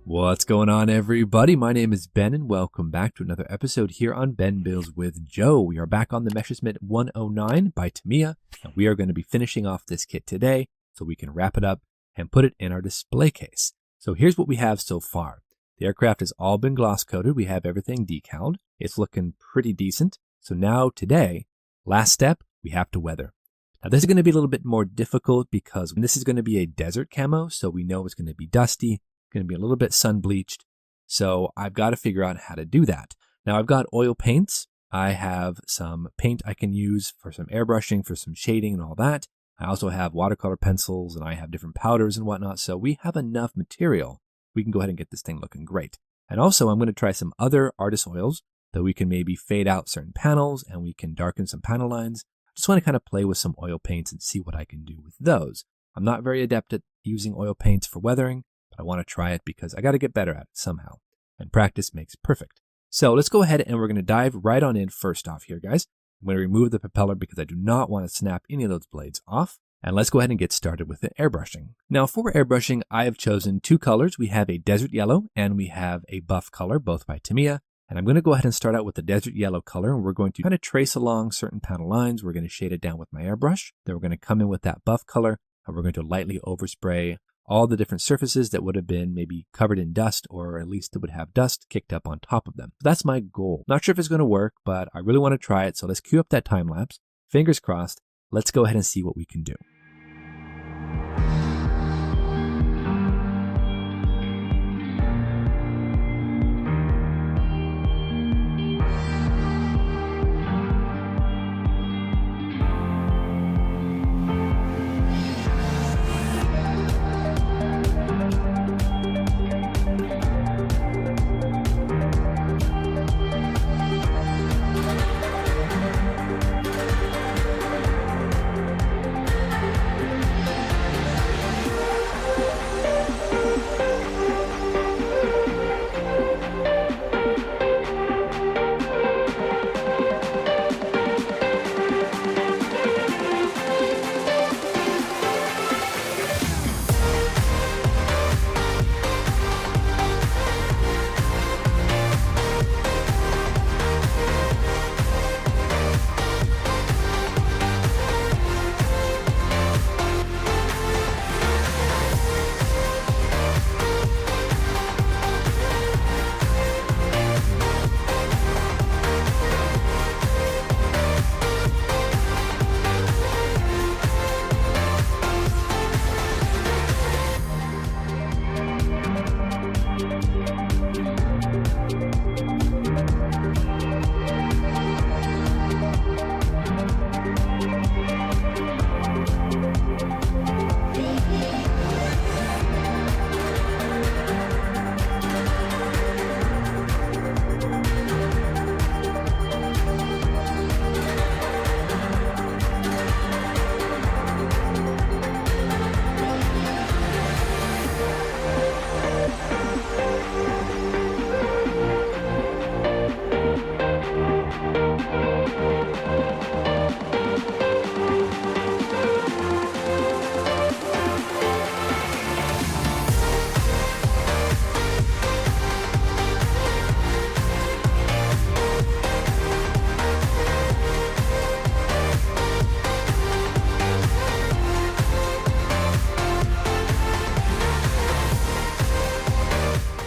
What's going on, everybody? My name is Ben and welcome back to another episode here on Ben Builds with Joe. We are back on the Messerschmitt 109 by Tamiya, and we are going to be finishing off this kit today so we can wrap it up and put it in our display case. So here's what we have so far. The aircraft has all been gloss coated. We have everything decaled. It's looking pretty decent. So now today, last step, we have to weather. Now this is going to be a little bit more difficult because this is going to be a desert camo, so we know it's going to be dusty, going to be a little bit sun bleached. So I've got to figure out how to do that. Now I've got oil paints. I have some paint I can use for some airbrushing, for some shading and all that. I also have watercolor pencils and I have different powders and whatnot. So we have enough material. We can go ahead and get this thing looking great. And also I'm going to try some other artist oils that we can maybe fade out certain panels and we can darken some panel lines. I just want to kind of play with some oil paints and see what I can do with those. I'm not very adept at using oil paints for weathering, but I want to try it because I got to get better at it somehow. And practice makes perfect. So let's go ahead and we're going to dive right on in first off here, guys. I'm going to remove the propeller because I do not want to snap any of those blades off. And let's go ahead and get started with the airbrushing. Now for airbrushing, I have chosen two colors. We have a desert yellow and we have a buff color, both by Tamiya. And I'm going to go ahead and start out with the desert yellow color, and we're going to kind of trace along certain panel lines. We're going to shade it down with my airbrush. Then we're going to come in with that buff color, and we're going to lightly overspray all the different surfaces that would have been maybe covered in dust, or at least that would have dust kicked up on top of them. So that's my goal. Not sure if it's going to work, but I really want to try it. So let's cue up that time lapse. Fingers crossed. Let's go ahead and see what we can do.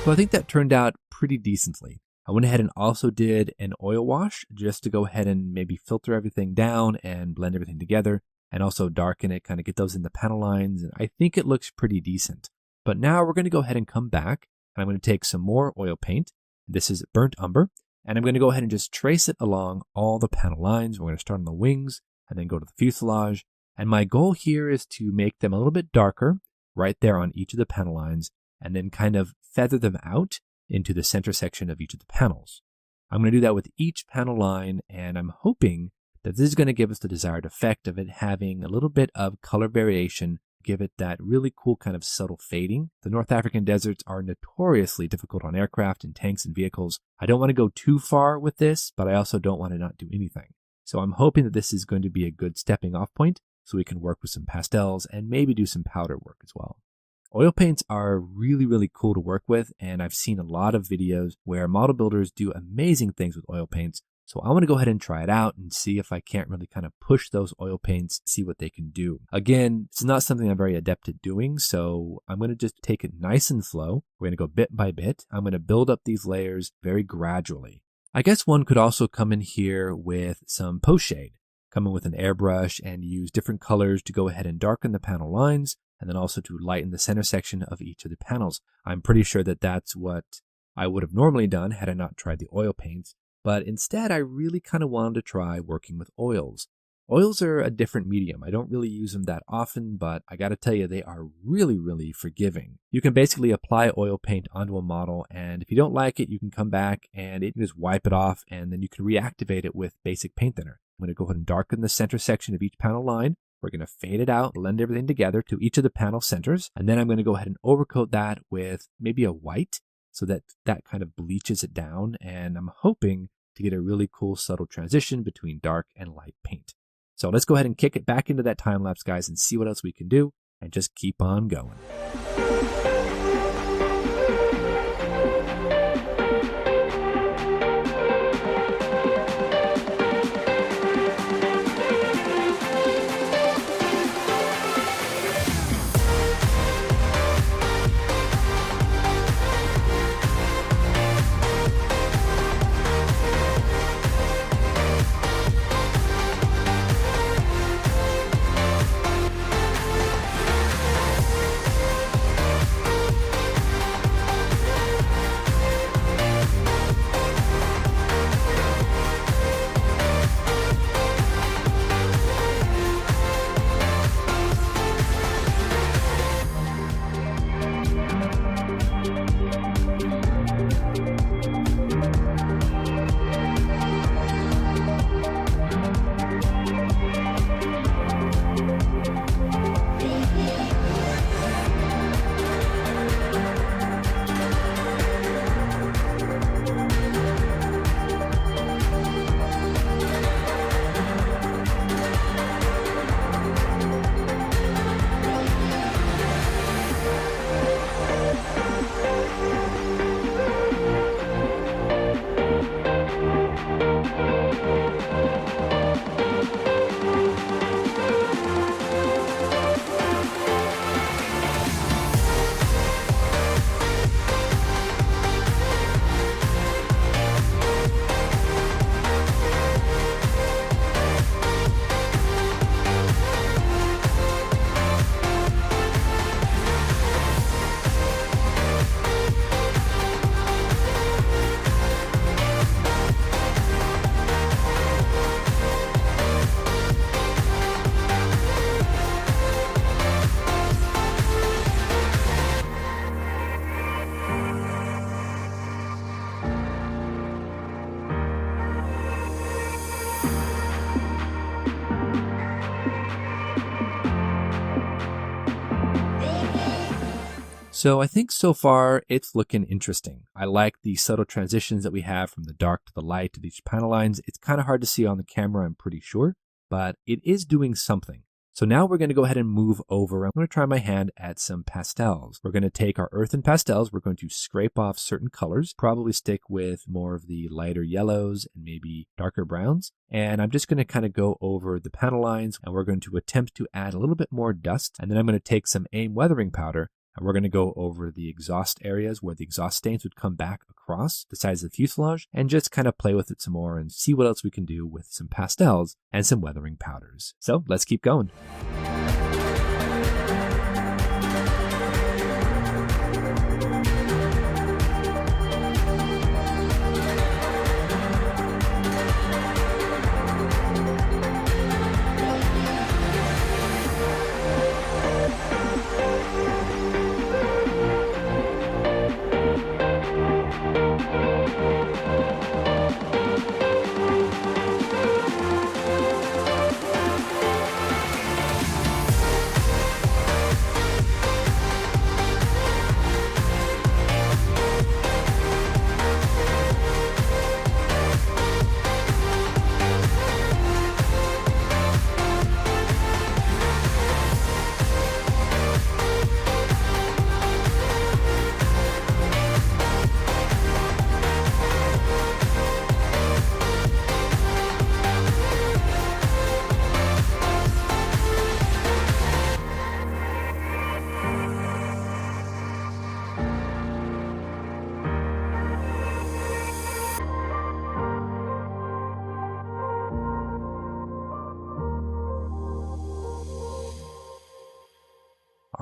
So I think that turned out pretty decently. I went ahead and also did an oil wash just to go ahead and maybe filter everything down and blend everything together and also darken it, kind of get those in the panel lines. And I think it looks pretty decent. But now we're going to go ahead and come back and I'm going to take some more oil paint. This is burnt umber. And I'm going to go ahead and just trace it along all the panel lines. We're going to start on the wings and then go to the fuselage. And my goal here is to make them a little bit darker right there on each of the panel lines and then kind of feather them out into the center section of each of the panels. I'm going to do that with each panel line, and I'm hoping that this is going to give us the desired effect of it having a little bit of color variation, give it that really cool kind of subtle fading. The North African deserts are notoriously difficult on aircraft and tanks and vehicles. I don't want to go too far with this, but I also don't want to not do anything. So I'm hoping that this is going to be a good stepping off point so we can work with some pastels and maybe do some powder work as well. Oil paints are really cool to work with, and I've seen a lot of videos where model builders do amazing things with oil paints. So I want to go ahead and try it out and see if I can't really kind of push those oil paints, see what they can do. Again, it's not something I'm very adept at doing, so I'm going to just take it nice and slow. We're going to go bit by bit. I'm going to build up these layers very gradually. I guess one could also come in here with some post shade, come in with an airbrush and use different colors to go ahead and darken the panel lines, and then also to lighten the center section of each of the panels. I'm pretty sure that that's what I would have normally done had I not tried the oil paints, but instead I really kind of wanted to try working with oils. Oils are a different medium. I don't really use them that often, but I gotta tell you, they are really forgiving. You can basically apply oil paint onto a model, and if you don't like it, you can come back and you can just wipe it off, and then you can reactivate it with basic paint thinner. I'm going to go ahead and darken the center section of each panel line. We're going to fade it out, blend everything together to each of the panel centers, and then I'm going to go ahead and overcoat that with maybe a white so that that kind of bleaches it down, and I'm hoping to get a really cool subtle transition between dark and light paint. So let's go ahead and kick it back into that time lapse, guys, and see what else we can do, and just keep on going. So I think so far it's looking interesting. I like the subtle transitions that we have from the dark to the light of each panel lines. It's kind of hard to see on the camera, I'm pretty sure, but it is doing something. So now we're going to go ahead and move over. I'm going to try my hand at some pastels. We're going to take our earthen pastels. We're going to scrape off certain colors, probably stick with more of the lighter yellows and maybe darker browns. And I'm just going to kind of go over the panel lines, and we're going to attempt to add a little bit more dust. And then I'm going to take some aim weathering powder, and we're going to go over the exhaust areas where the exhaust stains would come back across the sides of the fuselage, and just kind of play with it some more and see what else we can do with some pastels and some weathering powders. So let's keep going.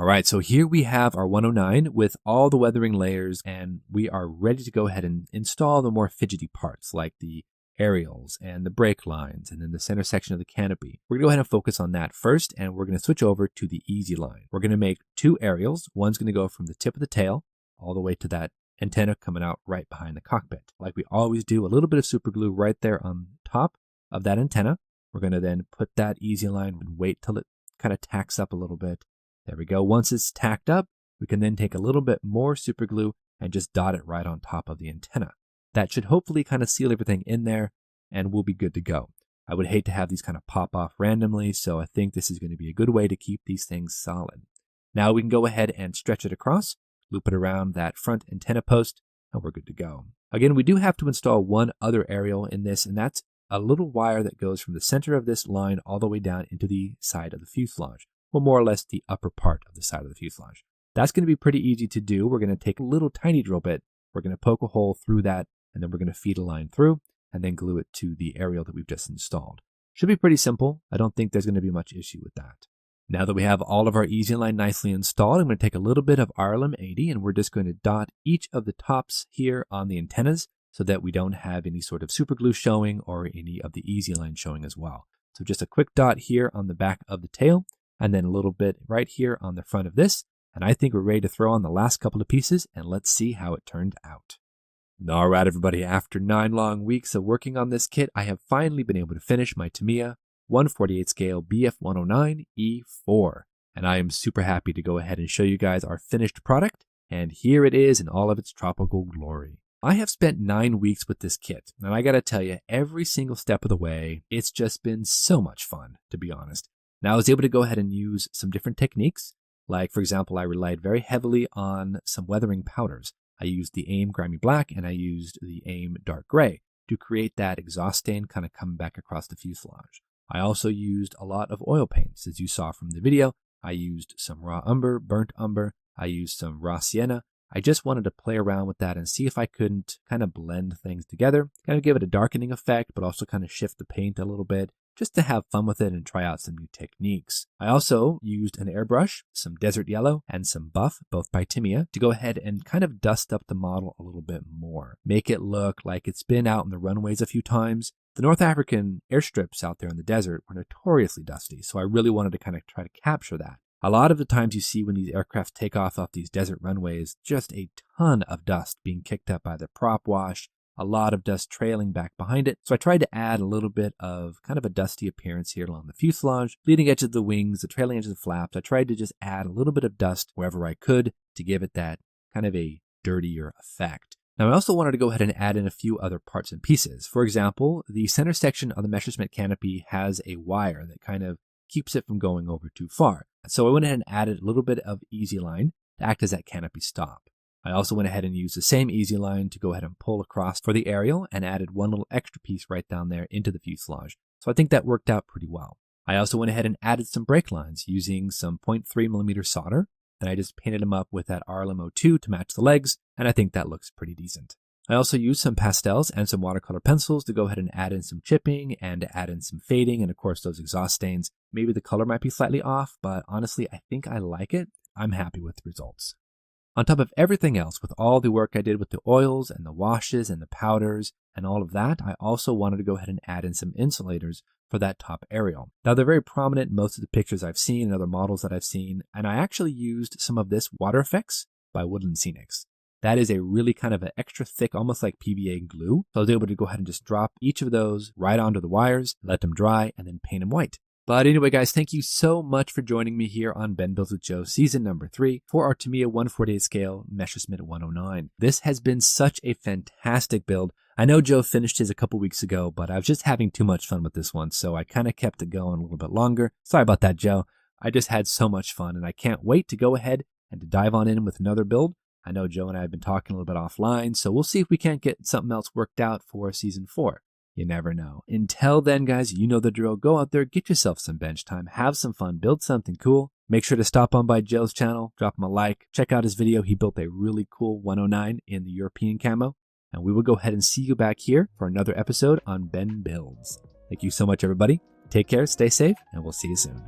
All right, so here we have our 109 with all the weathering layers, and we are ready to go ahead and install the more fidgety parts like the aerials and the brake lines and then the center section of the canopy. We're gonna go ahead and focus on that first, and we're gonna switch over to the easy line. We're gonna make 2 aerials. One's gonna go from the tip of the tail all the way to that antenna coming out right behind the cockpit. Like we always do, a little bit of super glue right there on top of that antenna. We're gonna then put that easy line and wait till it kind of tacks up a little bit. There we go. Once it's tacked up, we can then take a little bit more super glue and just dot it right on top of the antenna. That should hopefully kind of seal everything in there, and we'll be good to go. I would hate to have these kind of pop off randomly, so I think this is going to be a good way to keep these things solid. Now we can go ahead and stretch it across, loop it around that front antenna post, and we're good to go. Again, we do have to install one other aerial in this, and that's a little wire that goes from the center of this line all the way down into the side of the fuselage. Well, more or less the upper part of the side of the fuselage. That's going to be pretty easy to do. We're going to take a little tiny drill bit. We're going to poke a hole through that, and then we're going to feed a line through and then glue it to the aerial that we've just installed. Should be pretty simple. I don't think there's going to be much issue with that. Now that we have all of our easy line nicely installed, I'm going to take a little bit of RLM 80 and we're just going to dot each of the tops here on the antennas so that we don't have any sort of super glue showing or any of the easy line showing as well. So just a quick dot here on the back of the tail, and then a little bit right here on the front of this. And I think we're ready to throw on the last couple of pieces, and let's see how it turned out. All right, everybody, after 9 long weeks of working on this kit, I have finally been able to finish my Tamiya 1/48 scale Bf109 E4. And I am super happy to go ahead and show you guys our finished product. And here it is in all of its tropical glory. I have spent 9 weeks with this kit, and I gotta tell you, every single step of the way, it's just been so much fun, to be honest. Now, I was able to go ahead and use some different techniques. Like, for example, I relied very heavily on some weathering powders. I used the AIM Grimy Black and I used the AIM Dark Gray to create that exhaust stain kind of coming back across the fuselage. I also used a lot of oil paints, as you saw from the video. I used some raw umber, burnt umber. I used some raw sienna. I just wanted to play around with that and see if I couldn't kind of blend things together, kind of give it a darkening effect, but also kind of shift the paint a little bit, just to have fun with it and try out some new techniques. I also used an airbrush, some desert yellow, and some buff, both by Tamiya, to go ahead and kind of dust up the model a little bit more. Make it look like it's been out on the runways a few times. The North African airstrips out there in the desert were notoriously dusty, so I really wanted to kind of try to capture that. A lot of the times you see when these aircraft take off these desert runways, just a ton of dust being kicked up by the prop wash, a lot of dust trailing back behind it. So I tried to add a little bit of kind of a dusty appearance here along the fuselage, leading edge of the wings, the trailing edge of the flaps. I tried to just add a little bit of dust wherever I could to give it that kind of a dirtier effect. Now, I also wanted to go ahead and add in a few other parts and pieces. For example, the center section of the Messerschmitt canopy has a wire that kind of keeps it from going over too far. So I went ahead and added a little bit of easy line to act as that canopy stop. I also went ahead and used the same easy line to go ahead and pull across for the aerial and added one little extra piece right down there into the fuselage. So I think that worked out pretty well. I also went ahead and added some brake lines using some 0.3mm solder. Then I just painted them up with that RLM02 to match the legs, and I think that looks pretty decent. I also used some pastels and some watercolor pencils to go ahead and add in some chipping and to add in some fading and of course those exhaust stains. Maybe the color might be slightly off, but honestly I think I like it. I'm happy with the results. On top of everything else, with all the work I did with the oils and the washes and the powders and all of that, I also wanted to go ahead and add in some insulators for that top aerial. Now they're very prominent in most of the pictures I've seen and other models that I've seen, and I actually used some of this Water Effects by Woodland Scenics. That is a really kind of an extra thick, almost like PVA glue. So I was able to go ahead and just drop each of those right onto the wires, let them dry, and then paint them white. But anyway, guys, thank you so much for joining me here on Ben Builds with Joe season number 3 for our Tamiya 1/48 scale Messerschmitt 109. This has been such a fantastic build. I know Joe finished his a couple weeks ago, but I was just having too much fun with this one, so I kind of kept it going a little bit longer. Sorry about that, Joe. I just had so much fun, and I can't wait to go ahead and to dive on in with another build. I know Joe and I have been talking a little bit offline, so we'll see if we can't get something else worked out for season 4. You never know. Until then, guys, you know the drill. Go out there, get yourself some bench time, have some fun, build something cool. Make sure to stop on by Joe's channel, drop him a like, check out his video. He built a really cool 109 in the European camo. And we will go ahead and see you back here for another episode on Ben Builds. Thank you so much, everybody. Take care, stay safe, and we'll see you soon.